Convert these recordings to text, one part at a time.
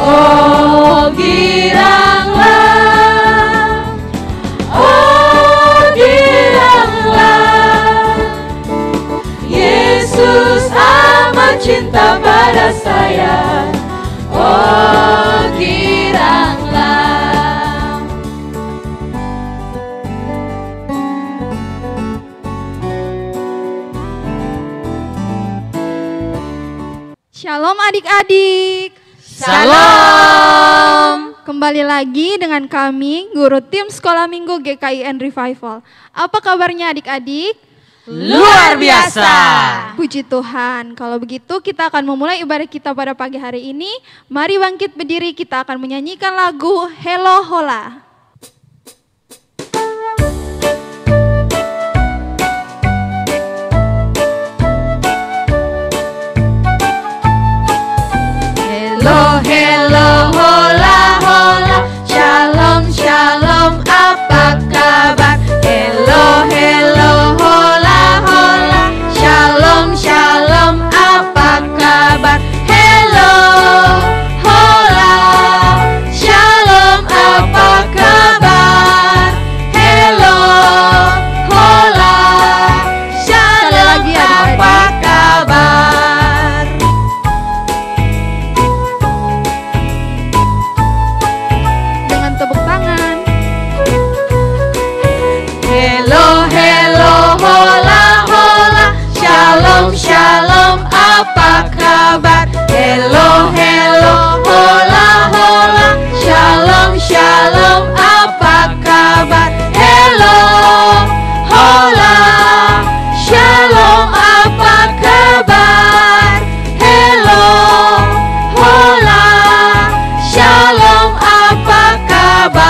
Oh giranglah, oh giranglah, Yesus amat cinta pada saya. Oh giranglah. Shalom adik-adik. Salam. Kembali lagi dengan kami, guru tim Sekolah Minggu GKIN Revival. Apa kabarnya adik-adik? Luar biasa. Puji Tuhan. Kalau begitu kita akan memulai ibadah kita pada pagi hari ini. Mari bangkit berdiri, kita akan menyanyikan lagu Hello Hola. Hello, hello, hola, hola, shalom, shalom, apa kabar? Hello, hello, hola, hola, shalom, shalom, apa kabar? Hello, hola, shalom, apa kabar? Hello, hola, shalom, apa kabar? Dengan tepuk tangan. Hello, hello, hola, hola, shalom, shalom, apa kabar? Hello, hello, hola, hola, shalom, shalom, apa kabar? Hello, hola, shalom, apa kabar? Hello, hola, shalom, apa kabar?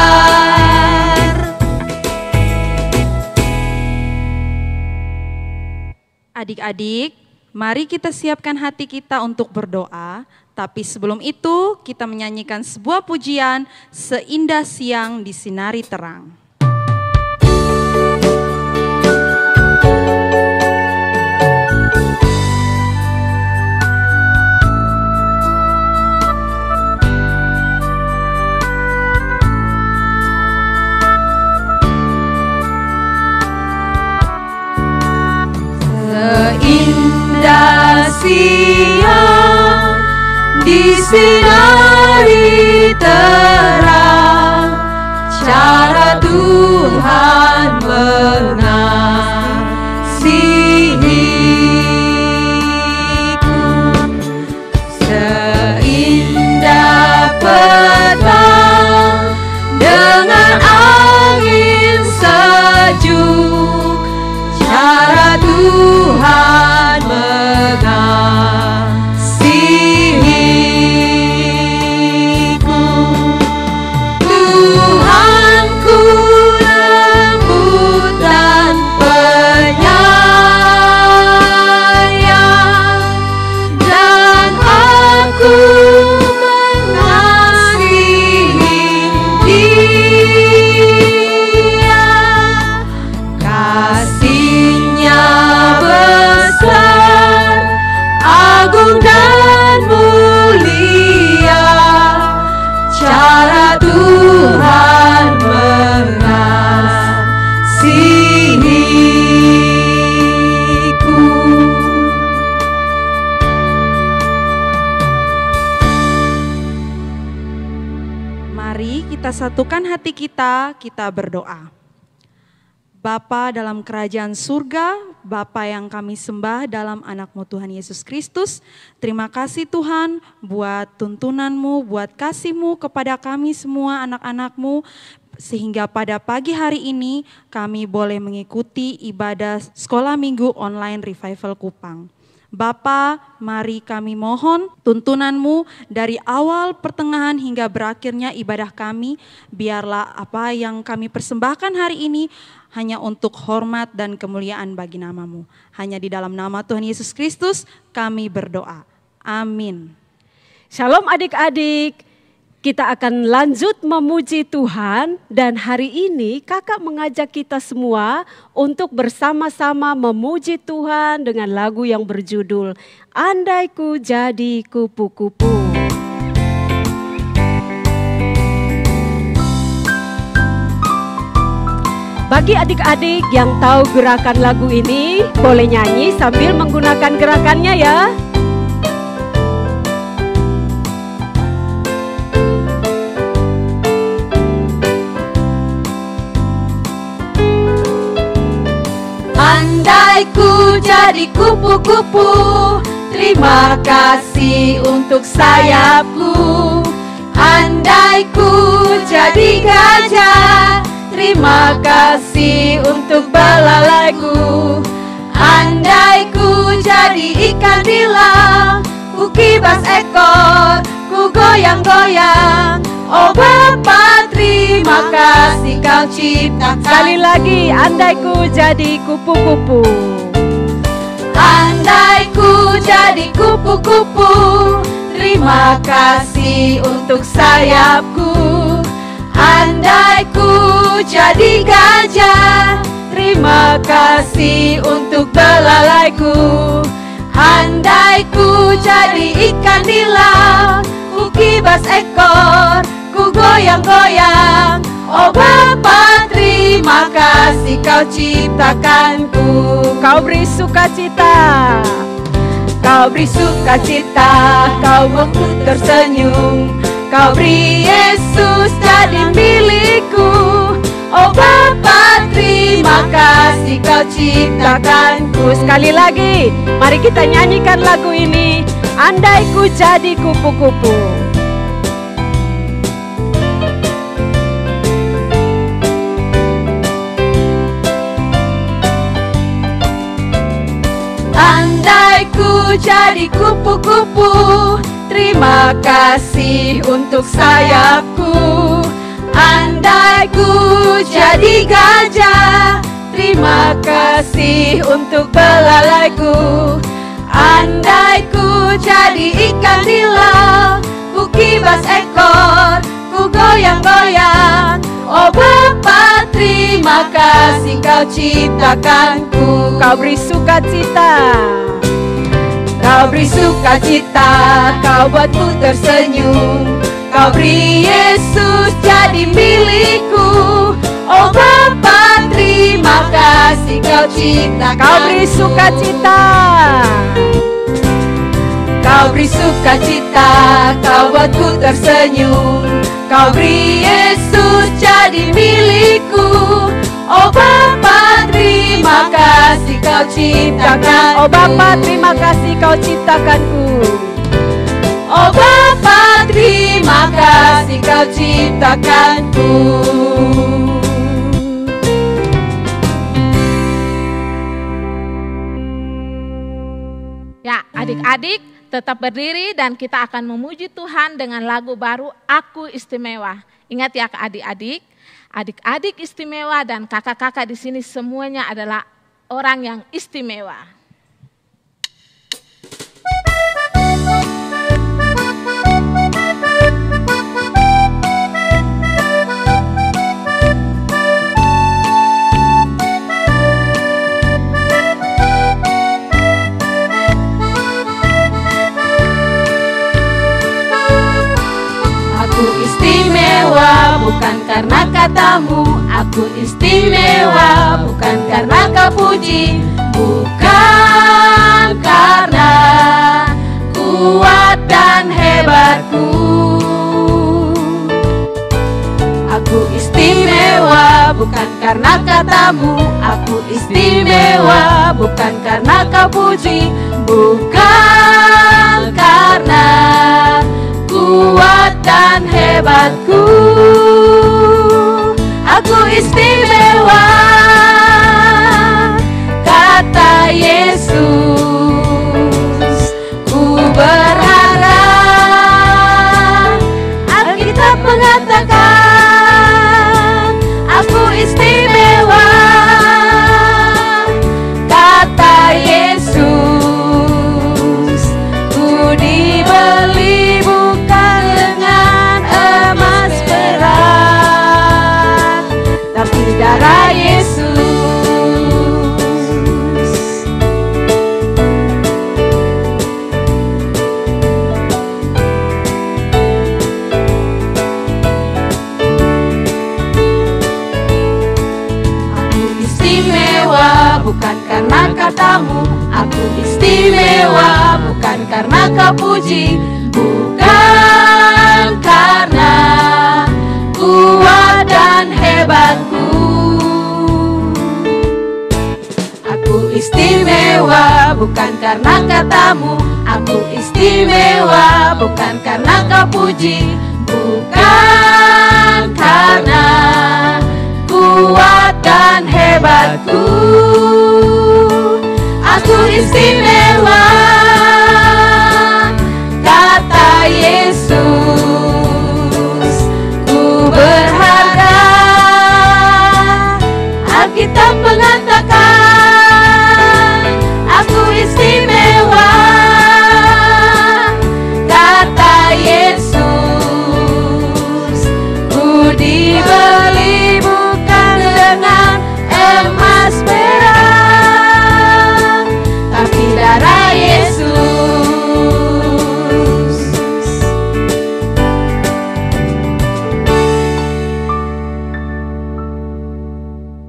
Adik-adik, mari kita siapkan hati kita untuk berdoa. Tapi sebelum itu, kita menyanyikan sebuah pujian, Seindah Siang Disinari Terang. Seindah siang disinari terang, cara Tuhan mengasihiku. Seindah petang dengan angin sejuk, cara Tuhan mengasihiku. Tuhanku lembut dan penyayang, dan aku mengasihi Dia. Kasihnya besar, agung dan mulia, cara Tuhan mengasihiku. Mari kita satukan hati kita berdoa. Bapa dalam kerajaan surga, Bapa yang kami sembah dalam anak-Mu Tuhan Yesus Kristus, terima kasih Tuhan buat tuntunan-Mu, buat kasih-Mu kepada kami semua anak-anak-Mu, sehingga pada pagi hari ini kami boleh mengikuti ibadah sekolah minggu online Revival Kupang. Bapa, mari kami mohon tuntunan-Mu dari awal, pertengahan hingga berakhirnya ibadah kami, biarlah apa yang kami persembahkan hari ini hanya untuk hormat dan kemuliaan bagi nama-Mu. Hanya di dalam nama Tuhan Yesus Kristus kami berdoa. Amin. Shalom adik-adik, kita akan lanjut memuji Tuhan dan hari ini kakak mengajak kita semua untuk bersama-sama memuji Tuhan dengan lagu yang berjudul Andai Ku Jadi Kupu-Kupu. Bagi adik-adik yang tahu gerakan lagu ini, boleh nyanyi sambil menggunakan gerakannya ya. Andai ku jadi kupu-kupu, terima kasih untuk sayapku. Andai ku jadi gajah, terima kasih untuk belalaiku. Andai ku jadi ikan nila, ku kibas ekor, ku goyang-goyang. Oh Bapa, terima kasih kau ciptakan. Sekali lagi, andai ku jadi kupu-kupu. Andai ku jadi kupu-kupu, terima kasih untuk sayapku. Andai ku jadi gajah, terima kasih untuk belalaiku. Andai ku jadi ikan nila, ku kibas ekor, ku goyang-goyang. Oh Bapa, terima kasih kau ciptakanku. Kau beri sukacita. Kau beri sukacita, kau buatku tersenyum. Kau beri Yesus jadi milikku. Oh Bapa, terima kasih kau ciptakanku. Sekali lagi, mari kita nyanyikan lagu ini. Andai ku jadi kupu-kupu. Andai ku jadi kupu-kupu, terima kasih untuk sayapku. Andai ku jadi gajah, terima kasih untuk belalaiku. Andai ku jadi ikan nila, ku kibas ekor, ku goyang-goyang. Oh Bapa, terima kasih kau ciptakanku. Kau beri sukacita. Kau beri sukacita, kau buatku tersenyum. Kau beri Yesus jadi milikku. Oh Bapa, terima kasih kau ciptakan. Kau beri sukacita. Kau beri sukacita, kau buatku tersenyum. Kau beri Yesus jadi milikku. Oh Bapa, terima kasih kau ciptakan. Oh Bapa, terima kasih kau ciptakanku. Oh Bapa, terima kasih kau ciptakanku. Ya, adik-adik tetap berdiri dan kita akan memuji Tuhan dengan lagu baru Aku Istimewa. Ingat ya adik-adik, adik-adik istimewa dan kakak-kakak di sini semuanya adalah orang yang istimewa. Aku istimewa bukan karena katamu. Aku istimewa bukan karena kau puji. Bukan karena kuat dan hebatku. Aku istimewa bukan karena katamu. Aku istimewa bukan karena kau puji. Bukan karena kuat dan hebatku. Aku istimewa, kata Yesus. Ku berharap Alkitab mengatakan aku istimewa, kata Yesus. Ku dibeli bukan dengan emas karena kau puji, bukan karena kuat dan hebatku. Aku istimewa bukan karena katamu, aku istimewa bukan karena kau puji, bukan karena kuat dan hebatku. Aku istimewa, kata Yesus. Ku berharga, Alkitab mengatakan aku istimewa, kata Yesus. Ku dibeli bukan dengan emas perak, tapi darah Yesus.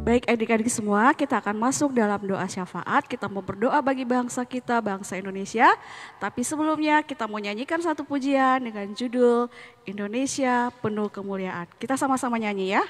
Baik adik-adik semua, kita akan masuk dalam doa syafaat. Kita mau berdoa bagi bangsa kita, bangsa Indonesia. Tapi sebelumnya kita mau nyanyikan satu pujian dengan judul Indonesia Penuh Kemuliaan. Kita sama-sama nyanyi ya.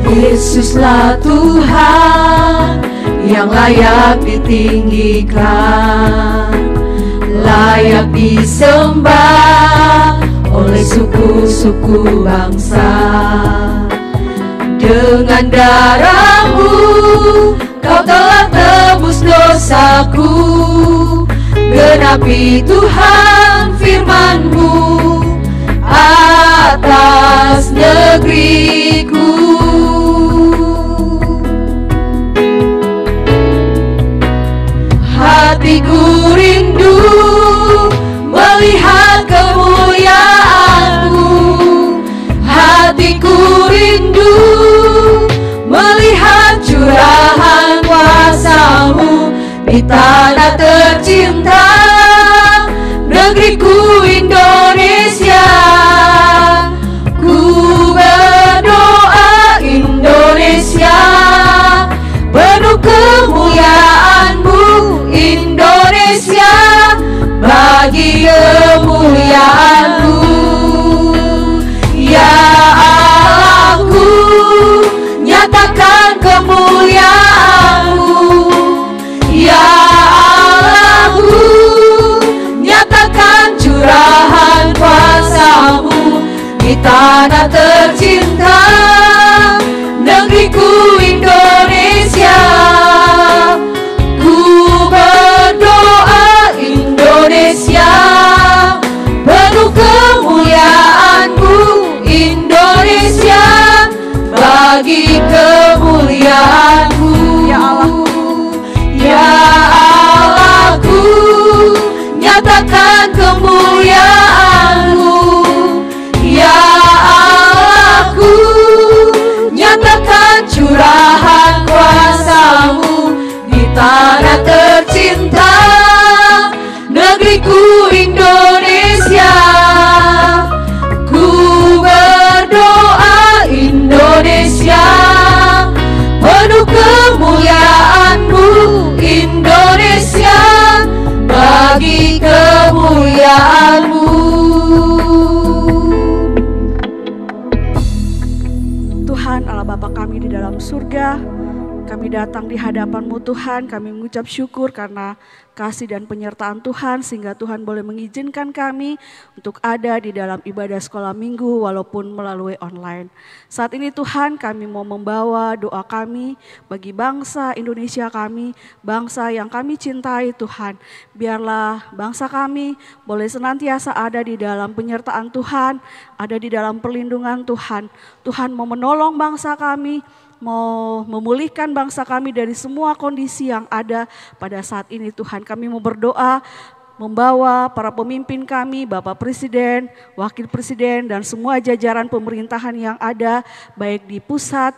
Yesuslah Tuhan yang layak ditinggikan, layak disembah oleh suku-suku bangsa. Dengan darah-Mu Kau telah tebus dosaku, genapi Tuhan firman-Mu atas negeriku. Hatiku rindu melihat kemuliaan-Mu, hatiku rindu melihat curahan kuasa-Mu di tanah tercinta, negeriku Indonesia. Ku berdoa Indonesia penuh kemuliaan-Mu, Indonesia bagi kemuliaan-Mu. Ya Allahku, nyatakan kemuliaan-Mu. Ya Allahku, nyatakan curahan kuasa-Mu di tanah tercinta, negeriku Indonesia. Ku berdoa Indonesia penuh kemuliaan-Mu, Indonesia bagi kemuliaan-Mu. Ya Allahku, ya Allahku, nyatakan kemuliaan-Mu. Ya Allahku, nyatakan curahan kuasa-Mu di tanah tercinta, negeriku Indonesia. Ku berdoa Indonesia penuh kemuliaan-Mu, Indonesia bagi kemuliaan-Mu. Tuhan Allah Bapa kami di dalam surga, kami datang di hadapan-Mu Tuhan, kami mengucap syukur karena kasih dan penyertaan Tuhan sehingga Tuhan boleh mengizinkan kami untuk ada di dalam ibadah sekolah minggu walaupun melalui online. Saat ini Tuhan kami mau membawa doa kami bagi bangsa Indonesia kami, bangsa yang kami cintai Tuhan. Biarlah bangsa kami boleh senantiasa ada di dalam penyertaan Tuhan, ada di dalam perlindungan Tuhan. Tuhan mau menolong bangsa kami, mau memulihkan bangsa kami dari semua kondisi yang ada pada saat ini Tuhan. Kami mau berdoa membawa para pemimpin kami, Bapak Presiden, Wakil Presiden dan semua jajaran pemerintahan yang ada baik di pusat,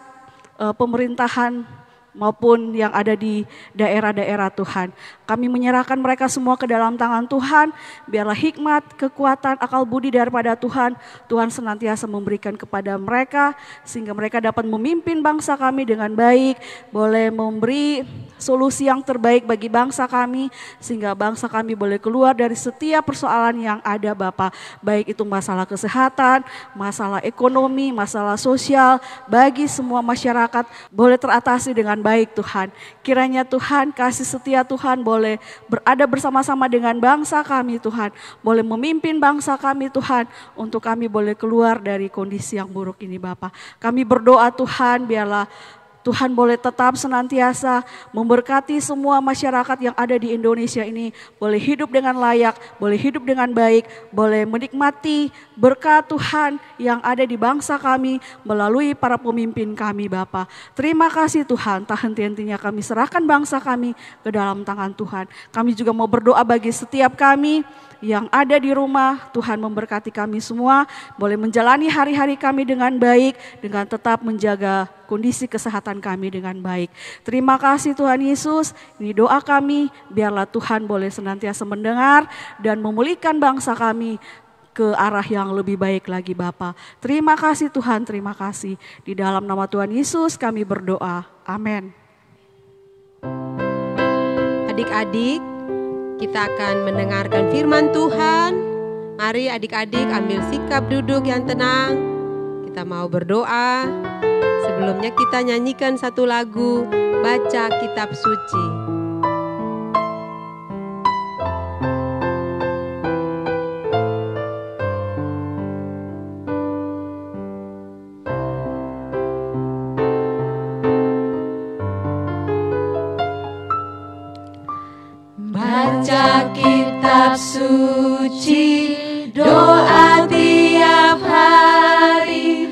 pemerintahan maupun yang ada di daerah-daerah Tuhan. Kami menyerahkan mereka semua ke dalam tangan Tuhan. Biarlah hikmat, kekuatan, akal budi daripada Tuhan, Tuhan senantiasa memberikan kepada mereka, sehingga mereka dapat memimpin bangsa kami dengan baik, boleh memberi solusi yang terbaik bagi bangsa kami, sehingga bangsa kami boleh keluar dari setiap persoalan yang ada Bapa, baik itu masalah kesehatan, masalah ekonomi, masalah sosial, bagi semua masyarakat boleh teratasi dengan baik Tuhan. Kiranya Tuhan, kasih setia Tuhan boleh berada bersama-sama dengan bangsa kami Tuhan, boleh memimpin bangsa kami Tuhan, untuk kami boleh keluar dari kondisi yang buruk ini Bapa. Kami berdoa Tuhan, biarlah Tuhan boleh tetap senantiasa memberkati semua masyarakat yang ada di Indonesia ini, boleh hidup dengan layak, boleh hidup dengan baik, boleh menikmati berkat Tuhan yang ada di bangsa kami melalui para pemimpin kami Bapa. Terima kasih Tuhan, tak henti-hentinya kami serahkan bangsa kami ke dalam tangan Tuhan. Kami juga mau berdoa bagi setiap kami yang ada di rumah, Tuhan memberkati kami semua, boleh menjalani hari-hari kami dengan baik, dengan tetap menjaga kondisi kesehatan kami dengan baik. Terima kasih Tuhan Yesus, ini doa kami, biarlah Tuhan boleh senantiasa mendengar dan memulihkan bangsa kami ke arah yang lebih baik lagi Bapa. Terima kasih Tuhan, terima kasih. Di dalam nama Tuhan Yesus kami berdoa, amin. Adik-adik, kita akan mendengarkan firman Tuhan. Mari adik-adik ambil sikap duduk yang tenang. Kita mau berdoa. Sebelumnya kita nyanyikan satu lagu, baca kitab suci. Baca kitab suci, doa tiap hari,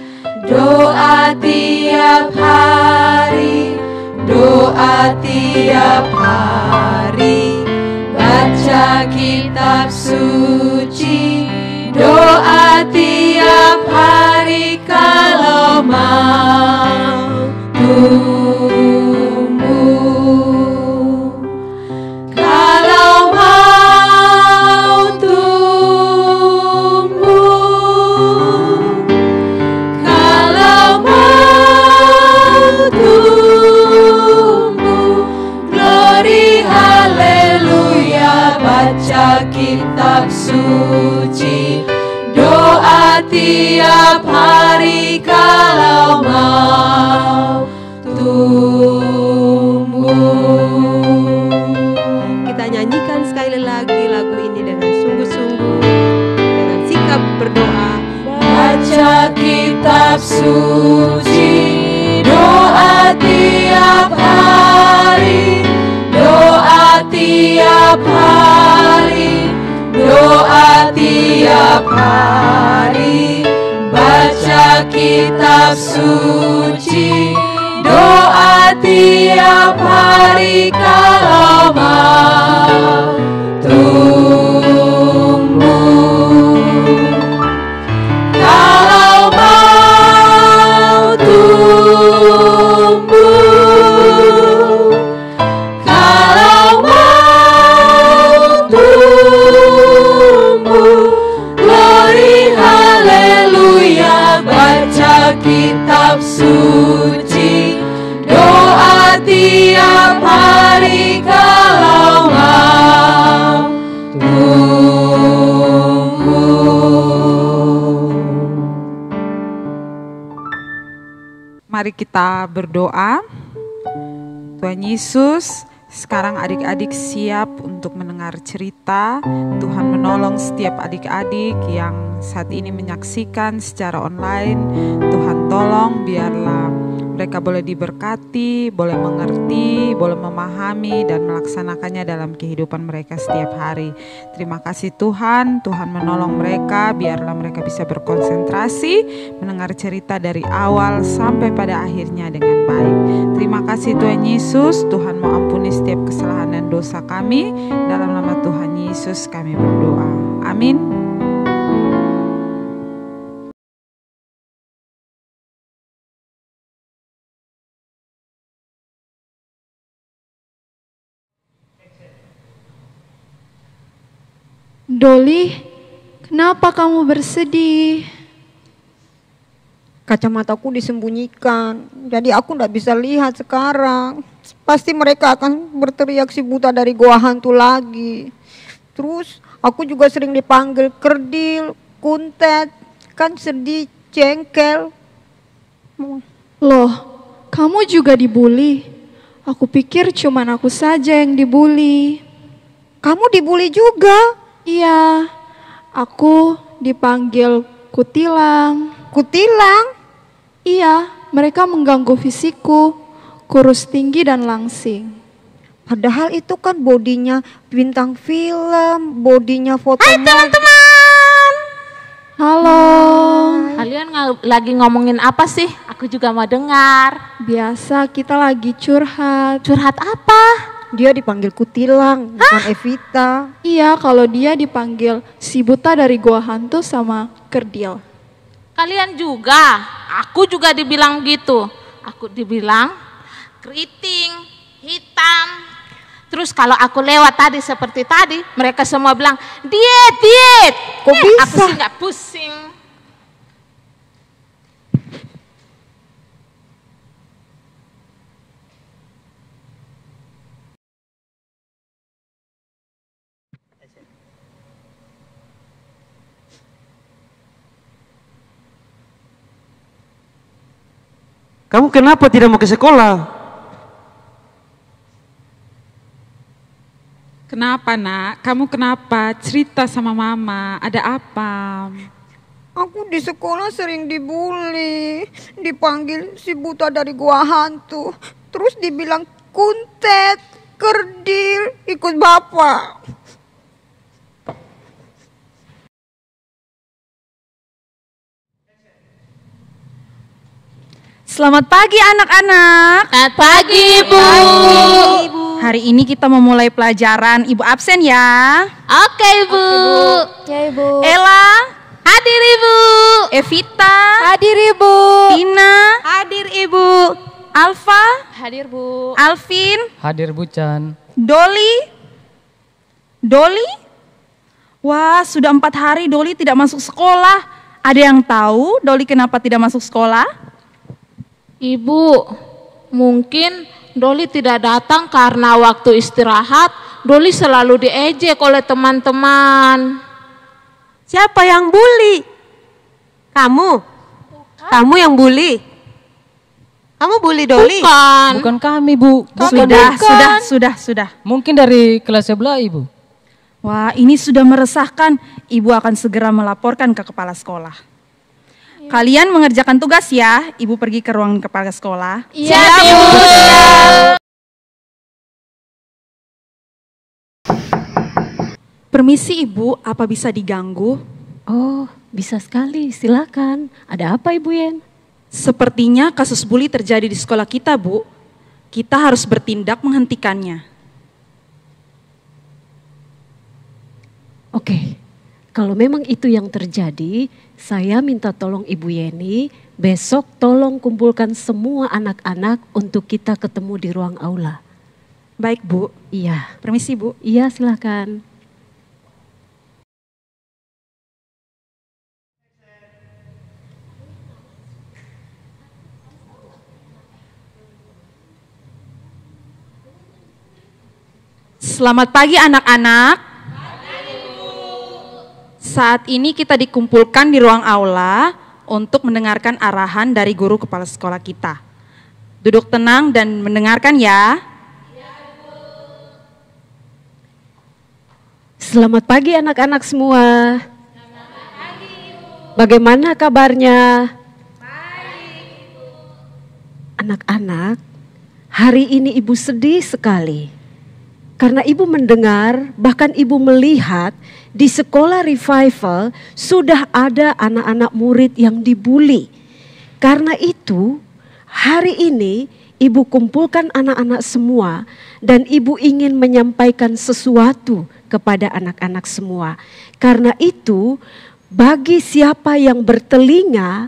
doa tiap hari, doa tiap hari. Baca kitab suci, doa tiap hari kalau mau kitab suci, doa tiap hari kalau mau tumbuh. Kita nyanyikan sekali lagi lagu ini dengan sungguh-sungguh, dengan sikap berdoa. Baca kitab suci, doa tiap hari, doa tiap hari, doa tiap hari. Baca kitab suci, doa tiap hari kalau mau tumbuh. Kalau mau tumbuh, kalau mau tumbuh, glory haleluya. Baca kitab suci, doa tiap hari kalau mau tumbuh. Mari kita berdoa. Tuhan Yesus, sekarang adik-adik siap untuk mendengar cerita. Tuhan menolong setiap adik-adik yang saat ini menyaksikan secara online. Tuhan tolong biarlah mereka boleh diberkati, boleh mengerti, boleh memahami dan melaksanakannya dalam kehidupan mereka setiap hari. Terima kasih Tuhan, Tuhan menolong mereka, biarlah mereka bisa berkonsentrasi, mendengar cerita dari awal sampai pada akhirnya dengan baik. Terima kasih Tuhan Yesus, Tuhan mau ampuni setiap kesalahan dan dosa kami. Dalam nama Tuhan Yesus kami berdoa. Amin. Doli, kenapa kamu bersedih? Kacamataku disembunyikan, jadi aku tidak bisa lihat sekarang. Pasti mereka akan berteriak si buta dari goa hantu lagi. Terus aku juga sering dipanggil kerdil, kuntet, kan sedih, jengkel. Loh, kamu juga dibully? Aku pikir cuman aku saja yang dibully. Kamu dibully juga? Iya, aku dipanggil kutilang. Kutilang? Iya, mereka mengganggu fisikku, kurus tinggi dan langsing. Padahal itu kan bodinya bintang film, bodinya foto. Hai teman-teman. Halo. Kalian lagi ngomongin apa sih? Aku juga mau dengar. Biasa kita lagi curhat. Curhat apa? Dia dipanggil kutilang, bukan Evita. Iya, kalau dia dipanggil si buta dari gua hantu sama kerdil. Kalian juga, aku juga dibilang gitu. Aku dibilang keriting, hitam. Terus kalau aku lewat tadi seperti tadi, mereka semua bilang diet, diet. Kok bisa? Aku sih nggak pusing. Kamu kenapa tidak mau ke sekolah? Kenapa nak? Kamu kenapa? Cerita sama mama, ada apa? Aku di sekolah sering dibully, dipanggil si buta dari gua hantu. Terus dibilang kuntet, kerdil, ikut bapak. Selamat pagi anak-anak. Selamat pagi, Bu. Hari ini kita memulai pelajaran. Ibu absen ya. Oke, Bu. Ya, Ibu. Ella, Hadir, Ibu. Evita, Hadir, Ibu. Tina, Hadir Ibu. Alfa, Hadir, Bu. Alvin, Hadir Bu Chan. Doli. Wah, sudah 4 hari Doli tidak masuk sekolah. Ada yang tahu Doli kenapa tidak masuk sekolah? Ibu, mungkin Doli tidak datang karena waktu istirahat Doli selalu diejek oleh teman-teman. Siapa yang bully? Kamu? Kamu yang bully? Kamu bully Doli? Bukan kami Bu. Sudah. Mungkin dari kelas sebelah Ibu. Wah, ini sudah meresahkan. Ibu akan segera melaporkan ke kepala sekolah. Kalian mengerjakan tugas ya. Ibu pergi ke ruangan kepala sekolah. Iya, Ibu. Permisi Ibu, apa bisa diganggu? Oh, bisa sekali. Silakan. Ada apa Ibu Yen? Sepertinya kasus bully terjadi di sekolah kita, Bu. Kita harus bertindak menghentikannya. Oke. Kalau memang itu yang terjadi, saya minta tolong Ibu Yeni, besok tolong kumpulkan semua anak-anak untuk kita ketemu di ruang aula. Baik Bu. Iya. Permisi Bu. Iya, silakan. Selamat pagi anak-anak. Saat ini kita dikumpulkan di ruang aula untuk mendengarkan arahan dari guru kepala sekolah kita. Duduk tenang dan mendengarkan ya. Selamat pagi anak-anak semua. Bagaimana kabarnya? Anak-anak, hari ini Ibu sedih sekali. Karena Ibu mendengar, bahkan Ibu melihat di sekolah Revival sudah ada anak-anak murid yang dibully. Karena itu, hari ini Ibu kumpulkan anak-anak semua dan Ibu ingin menyampaikan sesuatu kepada anak-anak semua. Karena itu, bagi siapa yang bertelinga,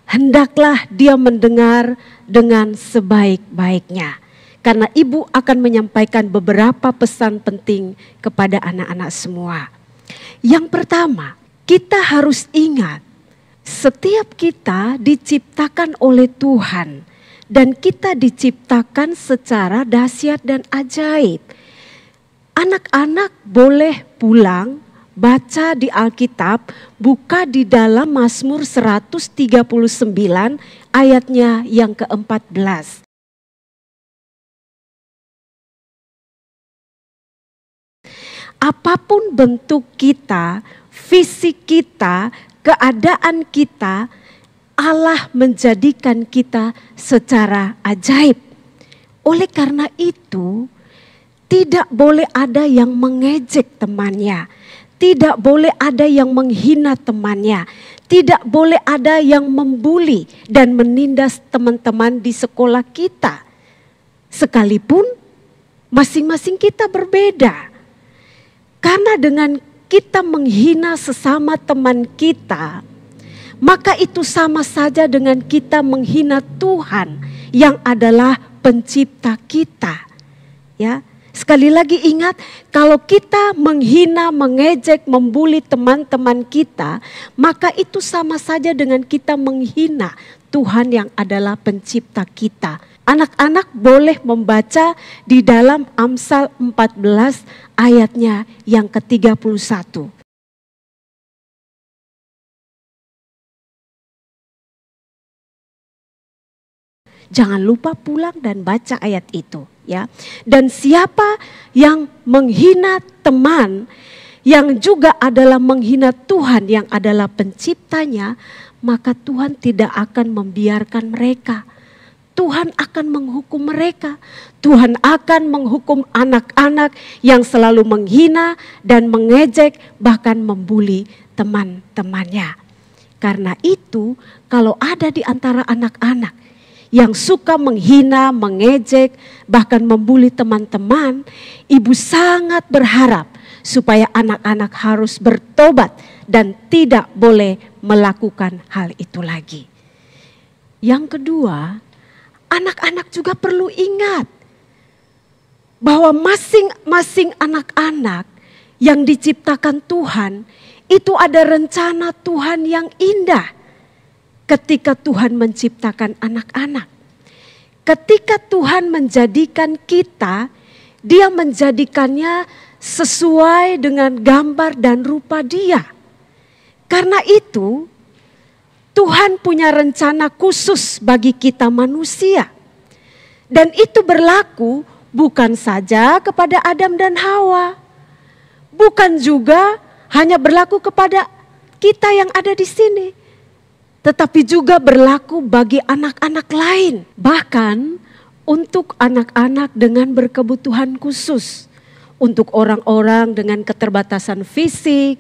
hendaklah dia mendengar dengan sebaik-baiknya. Karena Ibu akan menyampaikan beberapa pesan penting kepada anak-anak semua. Yang pertama, kita harus ingat, setiap kita diciptakan oleh Tuhan dan kita diciptakan secara dahsyat dan ajaib. Anak-anak boleh pulang, baca di Alkitab, buka di dalam Mazmur 139 ayatnya yang ke-14. Apapun bentuk kita, fisik kita, keadaan kita, Allah menjadikan kita secara ajaib. Oleh karena itu, tidak boleh ada yang mengejek temannya. Tidak boleh ada yang menghina temannya. Tidak boleh ada yang membuli dan menindas teman-teman di sekolah kita. Sekalipun masing-masing kita berbeda. Karena dengan kita menghina sesama teman kita, maka itu sama saja dengan kita menghina Tuhan yang adalah pencipta kita. Ya. Sekali lagi ingat, kalau kita menghina, mengejek, membuli teman-teman kita, maka itu sama saja dengan kita menghina Tuhan yang adalah pencipta kita. Anak-anak boleh membaca di dalam Amsal 14 ayatnya yang ke-31. Jangan lupa pulang dan baca ayat itu, ya. Dan siapa yang menghina teman yang juga adalah menghina Tuhan yang adalah penciptanya, maka Tuhan tidak akan membiarkan mereka. Tuhan akan menghukum mereka. Tuhan akan menghukum anak-anak yang selalu menghina dan mengejek, bahkan membuli teman-temannya. Karena itu, kalau ada di antara anak-anak yang suka menghina, mengejek, bahkan membuli teman-teman, ibu sangat berharap supaya anak-anak harus bertobat dan tidak boleh melakukan hal itu lagi. Yang kedua, anak-anak juga perlu ingat bahwa masing-masing anak-anak yang diciptakan Tuhan itu ada rencana Tuhan yang indah ketika Tuhan menciptakan anak-anak. Ketika Tuhan menjadikan kita, Dia menjadikannya sesuai dengan gambar dan rupa Dia. Karena itu, Tuhan punya rencana khusus bagi kita manusia. Dan itu berlaku bukan saja kepada Adam dan Hawa. Bukan juga hanya berlaku kepada kita yang ada di sini. Tetapi juga berlaku bagi anak-anak lain. Bahkan untuk anak-anak dengan berkebutuhan khusus. Untuk orang-orang dengan keterbatasan fisik,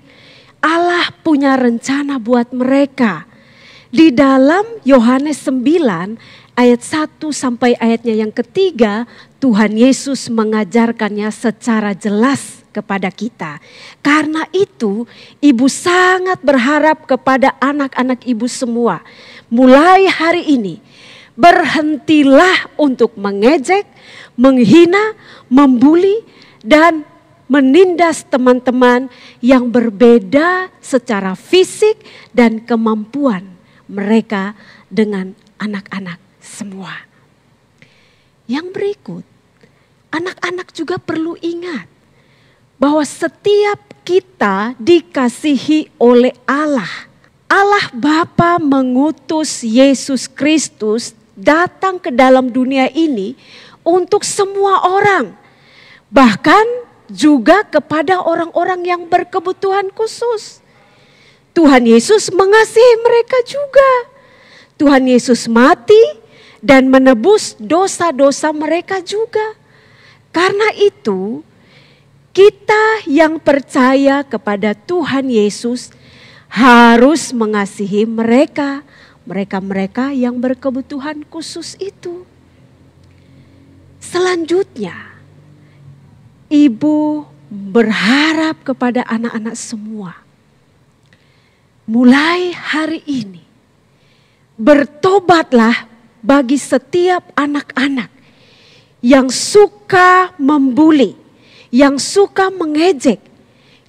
Allah punya rencana buat mereka. Di dalam Yohanes 9 ayat 1 sampai ayatnya yang ketiga, Tuhan Yesus mengajarkannya secara jelas kepada kita. Karena itu, ibu sangat berharap kepada anak-anak ibu semua. Mulai hari ini, berhentilah untuk mengejek, menghina, membuli, dan menindas teman-teman yang berbeda secara fisik dan kemampuan mereka dengan anak-anak semua. Yang berikut, anak-anak juga perlu ingat bahwa setiap kita dikasihi oleh Allah. Allah Bapa mengutus Yesus Kristus datang ke dalam dunia ini untuk semua orang. Bahkan juga kepada orang-orang yang berkebutuhan khusus. Tuhan Yesus mengasihi mereka juga. Tuhan Yesus mati dan menebus dosa-dosa mereka juga. Karena itu, kita yang percaya kepada Tuhan Yesus harus mengasihi mereka, mereka-mereka yang berkebutuhan khusus itu. Selanjutnya, ibu berharap kepada anak-anak semua. Mulai hari ini, bertobatlah bagi setiap anak-anak yang suka membuli, yang suka mengejek,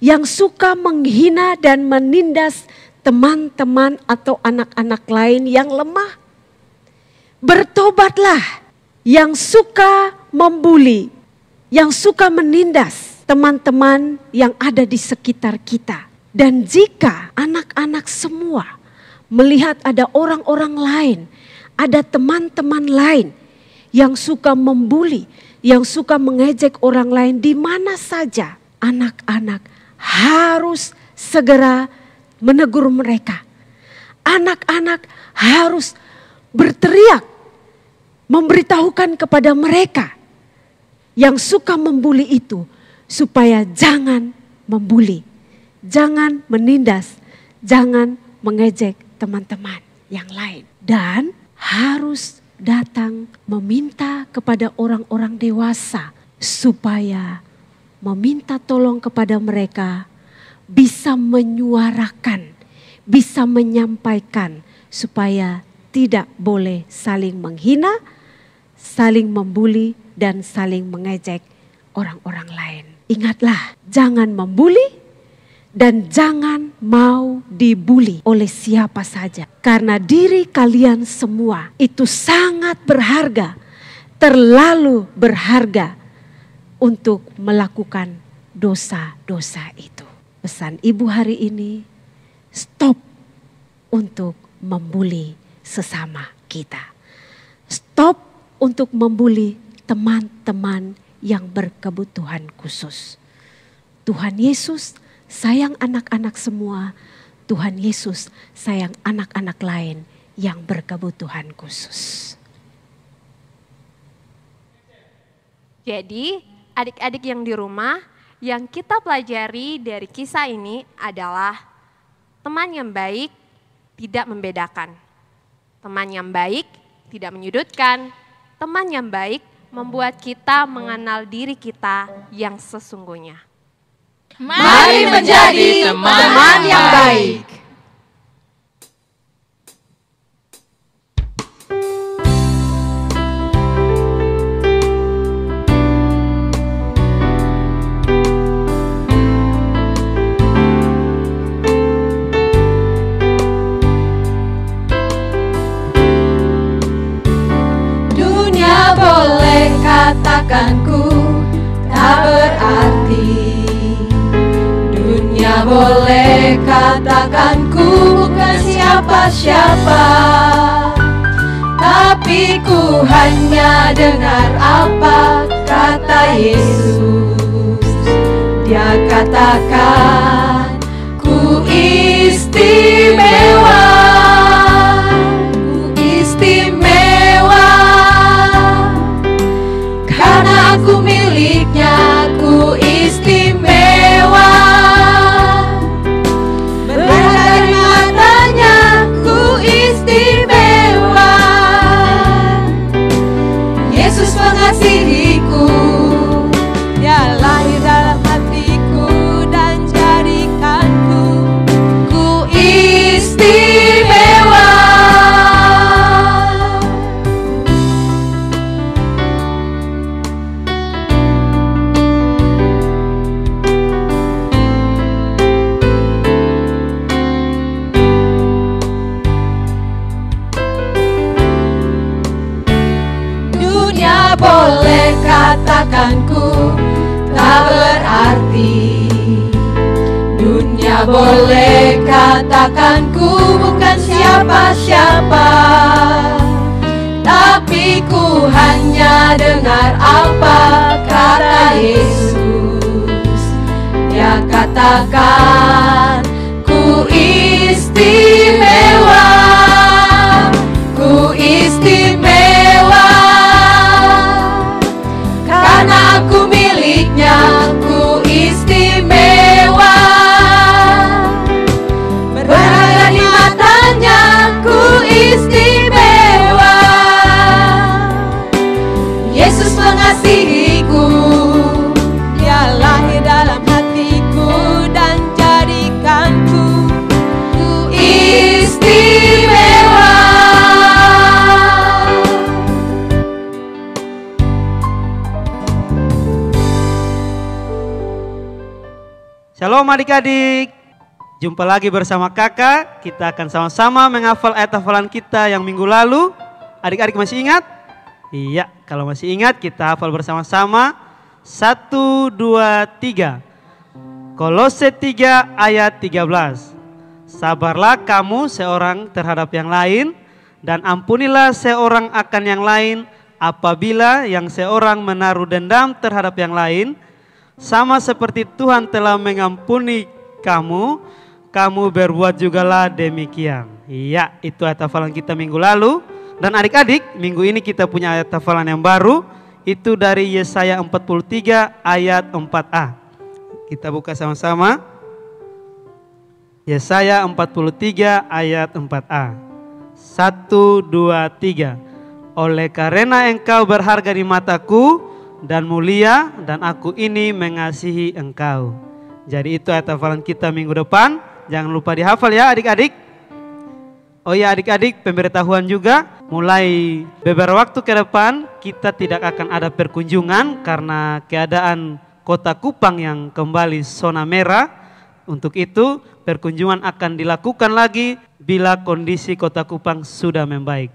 yang suka menghina dan menindas teman-teman atau anak-anak lain yang lemah. Bertobatlah yang suka membuli, yang suka menindas teman-teman yang ada di sekitar kita. Dan jika anak-anak semua melihat ada orang-orang lain, ada teman-teman lain yang suka membuli, yang suka mengejek orang lain di mana saja, anak-anak harus segera menegur mereka. Anak-anak harus berteriak, memberitahukan kepada mereka yang suka membuli itu supaya jangan membuli, jangan menindas, jangan mengejek teman-teman yang lain. Dan harus datang meminta kepada orang-orang dewasa supaya meminta tolong kepada mereka, bisa menyuarakan, bisa menyampaikan supaya tidak boleh saling menghina, saling membuli, dan saling mengejek orang-orang lain. Ingatlah, jangan membuli dan jangan mau dibuli oleh siapa saja. Karena diri kalian semua itu sangat berharga, terlalu berharga untuk melakukan dosa-dosa itu. Pesan ibu hari ini, stop untuk membuli sesama kita. Stop untuk membuli teman-teman yang berkebutuhan khusus. Tuhan Yesus sayang anak-anak semua. Tuhan Yesus sayang anak-anak lain yang berkebutuhan khusus. Jadi adik-adik yang di rumah, yang kita pelajari dari kisah ini adalah teman yang baik tidak membedakan. Teman yang baik tidak menyudutkan. Teman yang baik membuat kita mengenal diri kita yang sesungguhnya. Mari menjadi teman yang baik. Boleh katakan ku tak berarti. Dunia boleh katakan ku bukan siapa-siapa. Tapi ku hanya dengar apa kata Yesus. Dia katakan ku istimewa. Ku istimewa. Karena aku miliknya, ku istimewa. Berharga di matanya, ku istimewa. Yesus mengasihiku, Dia lahir dalam hatiku dan jadikanku ku istimewa. Boleh katakan ku tak berarti. Dunia boleh katakan ku bukan siapa-siapa. Tapi ku hanya dengar apa kata Yesus. Dia katakan ku istimewa. Ku istimewa. Karena aku miliknya, ku istimewa. Berharga di matanya, ku istimewa. Yesus mengasihiku, Dia lahir dalam hatiku dan Shalom adik-adik. Jumpa lagi bersama kakak. Kita akan sama-sama menghafal ayat hafalan kita yang minggu lalu. Adik-adik masih ingat? Iya, kalau masih ingat kita hafal bersama-sama. 1, 2, 3. Kolose 3 ayat 13. Sabarlah kamu seorang terhadap yang lain, dan ampunilah seorang akan yang lain apabila yang seorang menaruh dendam terhadap yang lain. Sama seperti Tuhan telah mengampuni kamu, kamu berbuat jugalah demikian. Iya, itu ayat hafalan kita minggu lalu. Dan adik-adik, minggu ini kita punya ayat hafalan yang baru. Itu dari Yesaya 43 ayat 4a. Kita buka sama-sama. Yesaya 43 ayat 4a. 1, 2, 3. Oleh karena engkau berharga di mataku dan mulia, dan aku ini mengasihi engkau. Jadi itu ayat hafalan kita minggu depan. Jangan lupa dihafal ya adik-adik. Oh ya adik-adik, pemberitahuan juga. Mulai beberapa waktu ke depan kita tidak akan ada perkunjungan karena keadaan Kota Kupang yang kembali zona merah. Untuk itu perkunjungan akan dilakukan lagi bila kondisi Kota Kupang sudah membaik.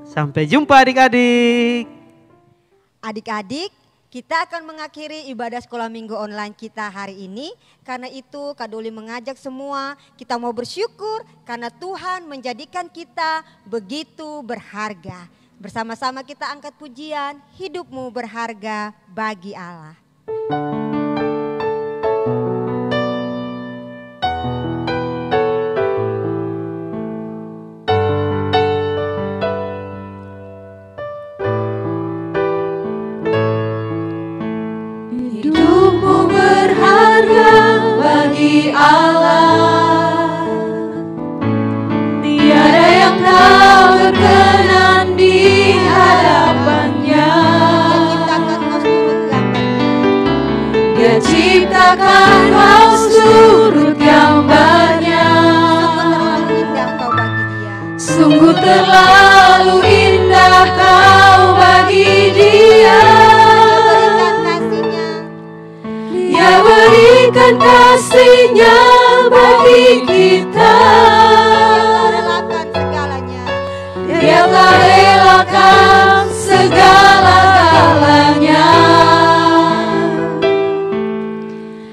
Sampai jumpa adik-adik. Adik-adik, kita akan mengakhiri ibadah sekolah minggu online kita hari ini. Karena itu Kak Doli mengajak semua, kita mau bersyukur karena Tuhan menjadikan kita begitu berharga. Bersama-sama kita angkat pujian, hidupmu berharga bagi Allah. Bagi Allah, tiada yang tak berkenan di hadapannya. Dia ciptakan kau surut gambarnya. Sungguh terlalu indah kau bagi Dia. Dia berikan kasih-Nya bagi kita. Dia telah relakan segala-galanya.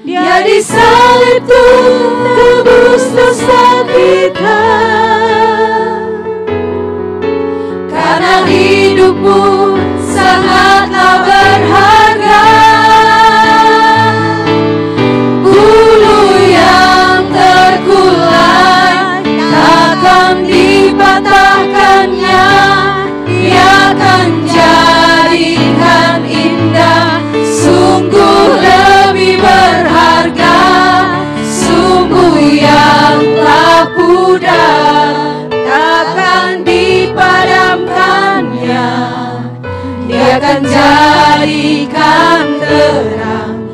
Dia disalib tebus dosa kita. Karena hidupmu sangatlah berharga. Dipatahkannya, Ia akan jadikan indah. Sungguh lebih berharga, sungguh yang tak pudar, takkan dipadamkannya. Dia akan jadikan terang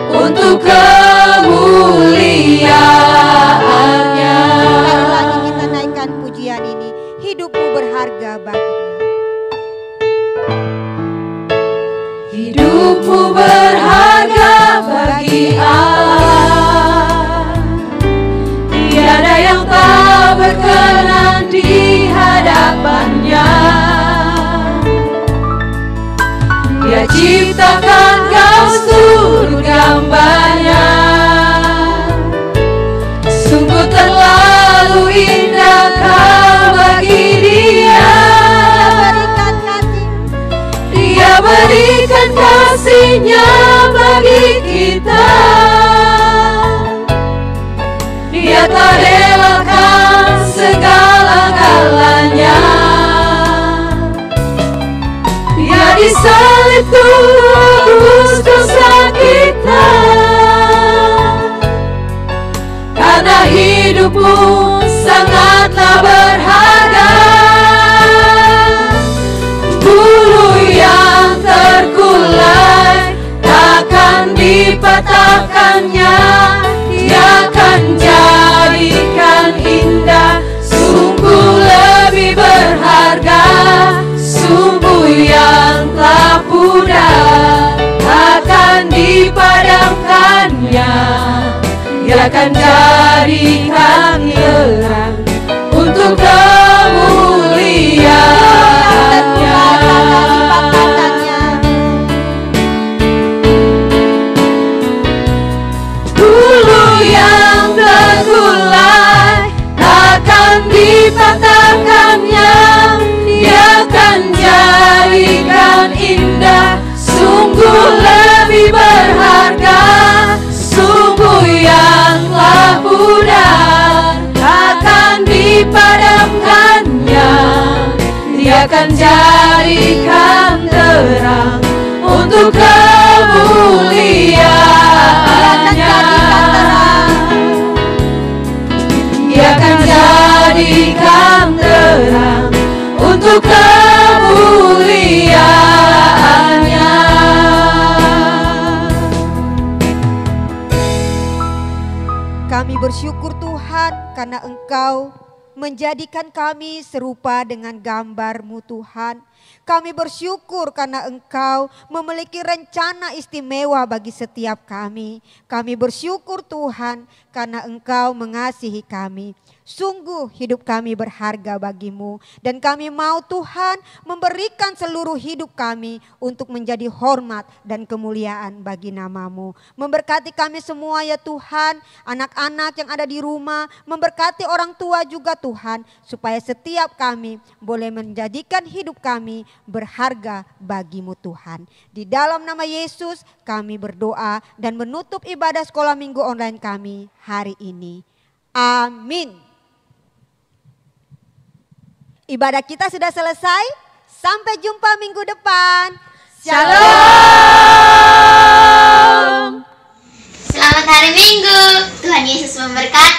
untuk kemuliaan-Nya. Hidupmu berharga bagi Dia. Hidupmu berharga bagi Allah. Tiada yang tak berkenan di hadapannya. Dia ciptakan kau surut gambarnya. Sungguh terlalu indah kau bagi Dia. Dia berikan kasih-Nya bagi kita. Dia tak relakan segala-galanya. Dia disalib tebus dosa kita. Karena hidupmu sangatlah berharga. Bulu yang terkulai takkan dipatahkannya. Dia akan jadikan indah. Sungguh lebih berharga, sungguh yang tak pudar, akan jadikan terang untuk kemuliaannya. Bulu yang terkulai takkan dipatahkannya, Dia akan jadikan indah, sungguh lebih berharga, sungguh yang telah pudar, takkan dipadamkannya. Dia akan jadikan terang untuk kemuliaannya. Dia akan jadikan terang untuk kemuliaannya. Kami bersyukur Tuhan karena Engkau menjadikan kami serupa dengan gambar-Mu Tuhan. Kami bersyukur karena Engkau memiliki rencana istimewa bagi setiap kami. Kami bersyukur Tuhan karena Engkau mengasihi kami. Sungguh hidup kami berharga bagi-Mu, dan kami mau Tuhan memberikan seluruh hidup kami untuk menjadi hormat dan kemuliaan bagi nama-Mu. Memberkati kami semua ya Tuhan, anak-anak yang ada di rumah, memberkati orang tua juga Tuhan, supaya setiap kami boleh menjadikan hidup kami berharga bagi-Mu Tuhan. Di dalam nama Yesus kami berdoa dan menutup ibadah sekolah minggu online kami hari ini. Amin. Ibadah kita sudah selesai. Sampai jumpa minggu depan. Shalom. Selamat hari Minggu. Tuhan Yesus memberkati.